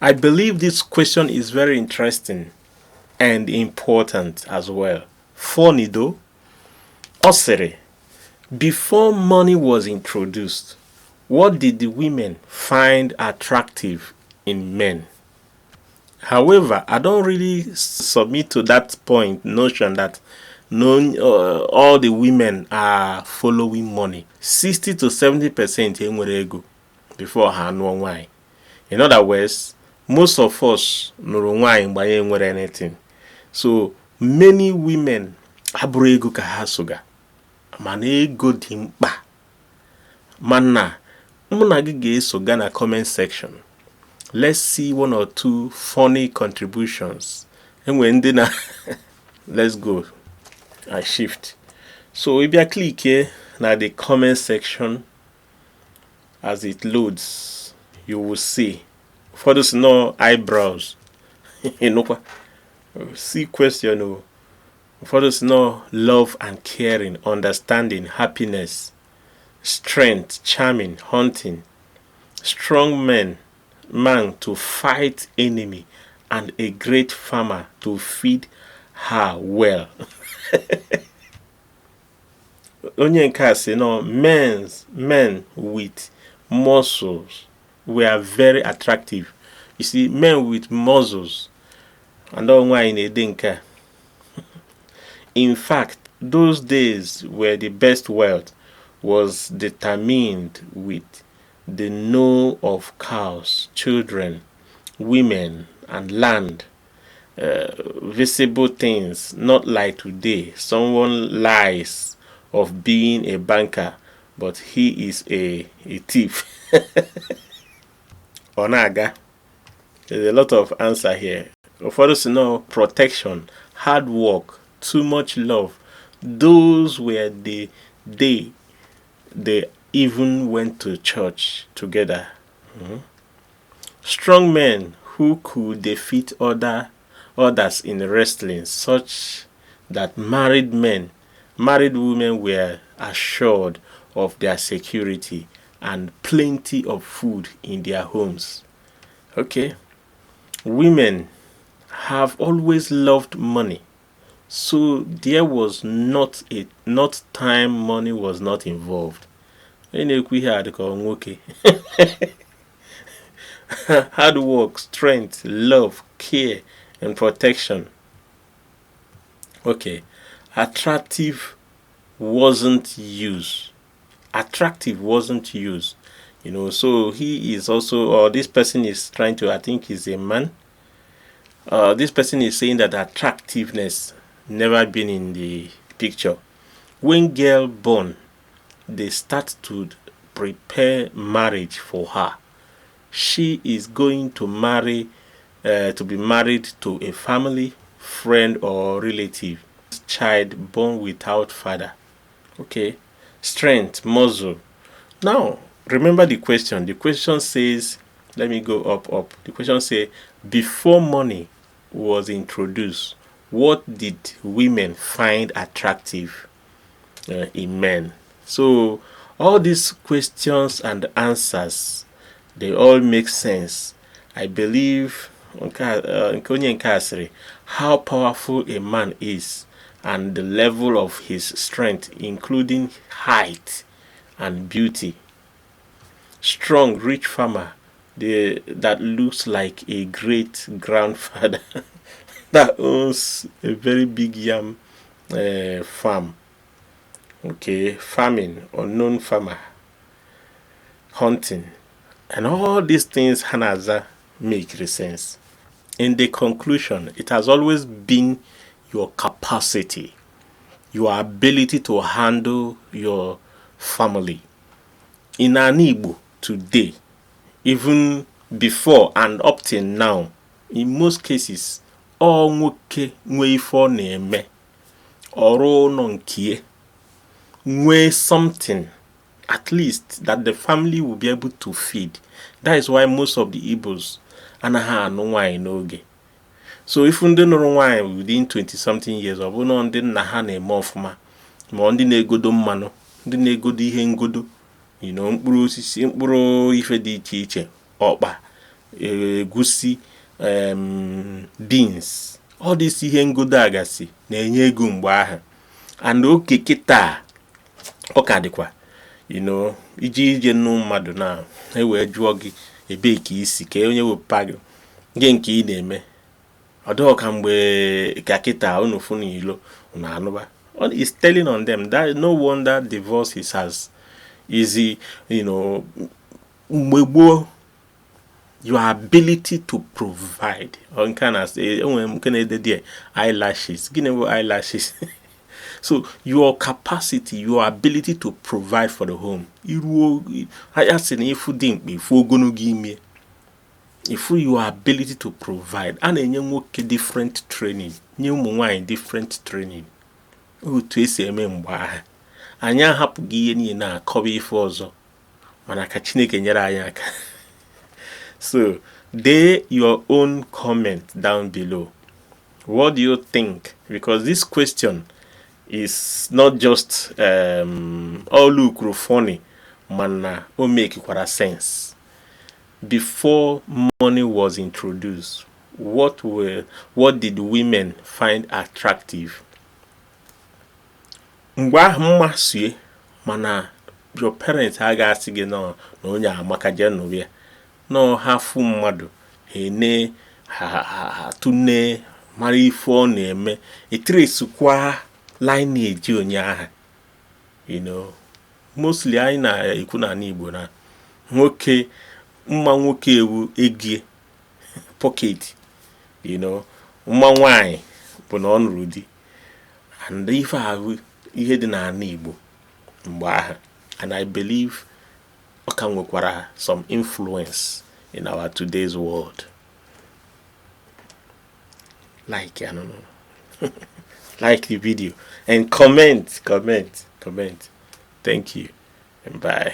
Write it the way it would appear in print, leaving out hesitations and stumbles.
I believe this question is very interesting and important as well. Funny though, Osiri, before money was introduced, what did the women find attractive in men? However, I don't really submit to that point notion that all the women are following money. 60 to 70% enwere ego before ha anụọ nwanyị. In other words, most of us nụrụ nwanyị mgbe anyị enwere anything. So many women abụrụ ego ka ha soga. Mana ego dị mkpa. Mana mụ na gị ga-esoga na comment section. Let's see one or two funny contributions. And when then let's go. I shift. So if you click here now the comment section, as it loads, you will see. For those no eyebrows, you know, see question. For those no love and caring, understanding, happiness, strength, charming, hunting, strong man to fight enemy, and a great farmer to feed her well. Onye nke a sị no, men with muscles were very attractive. You see, men with muscles, and all why in a in fact, those days were the best wealth was determined with the know of cows, children, women, and land. Visible things, not like today. Someone lies of being a banker, but he is a thief. Onaga. There's a lot of answer here. For us to know, protection, hard work, too much love. Those were the day they even went to church together. Strong men who could defeat others in wrestling, such that married women were assured of their security and plenty of food in their homes. Okay. Women have always loved money. So there was not time money was not involved. Hard work, strength, love, care, and protection. Okay. Attractive wasn't used. So he is also, or this person is trying to, I think he's a man. This person is saying that attractiveness never been in the picture. When girl born, they start to prepare marriage for her. She is going to be married to a family, friend, or relative. Child born without father. Okay. Strength, muscle. Now, remember the question. The question says, let me go up. The question says, before money was introduced, what did women find attractive in men? So, all these questions and answers, they all make sense. I believe how powerful a man is and the level of his strength, including height and beauty. Strong, rich farmer that looks like a great grandfather that owns a very big yam farm. Okay, farming, unknown farmer, hunting, and all these things Hanaza make sense. In the conclusion, it has always been your capacity, your ability to handle your family. In an Igbo today, even before and up till now, in most cases, all nwoke nwe ifo na-eme ọrụ nọ nkie nwe something at least that the family will be able to feed. That is why most of the Igbos anaghị anụ nwanyị n'oge. So if ndị nụrụ nwanyị within 20-something years, ọ bụ na ndị nna ha na-eme ọfụma, ma ndị na-egodo mmanụ, ndị na-egodo ihe ngodo, mkpụrụ osisi, mkpụrụ ife dị iche iche, ọkpa, egusi, beans, all this ihe ngodo agasi na-enye ego mgbe ahụ. And oke kịta ọ ka dịkwa, ije nnu mmadụ na ewee jụọ gị ebe ka isi ka onye wepụta gị nke ị na-eme, ọ dịghị ka mgbe ka kịta unu fụ n'ilo unu anụba. It's telling on them that no wonder divorce is as easy, mgbe gboo. Your ability to provide, or can I say, eyelashes, eyelashes. So your capacity, your ability to provide for the home. If your ability to provide, and then different training, different training. To say member, anya hapu gi ni na kobi ife ọzọ mana ka Chineke nyere anyị aka. So, dare your own comment down below. What do you think? Because this question is not just all look funny, mana o make quite sense. Before money was introduced, what did women find attractive? Mgba mmasị mana your parents aga asị gị na onye amaka je no bịa. No hafu mmadụ ene ha tune mara ife ọ na-eme etresukwa lineage onye ahụ. Mostly anyị na-ekwu na Igbo na nwoke mma nwoke ewu egie pocket, mma nwaanyị bụ na ọ nụrụ di. And ife ahụ ihe dị na Igbo mgbe ahụ, and I believe nwekwara some influence in our today's world. Like the video and comment. Thank you and bye.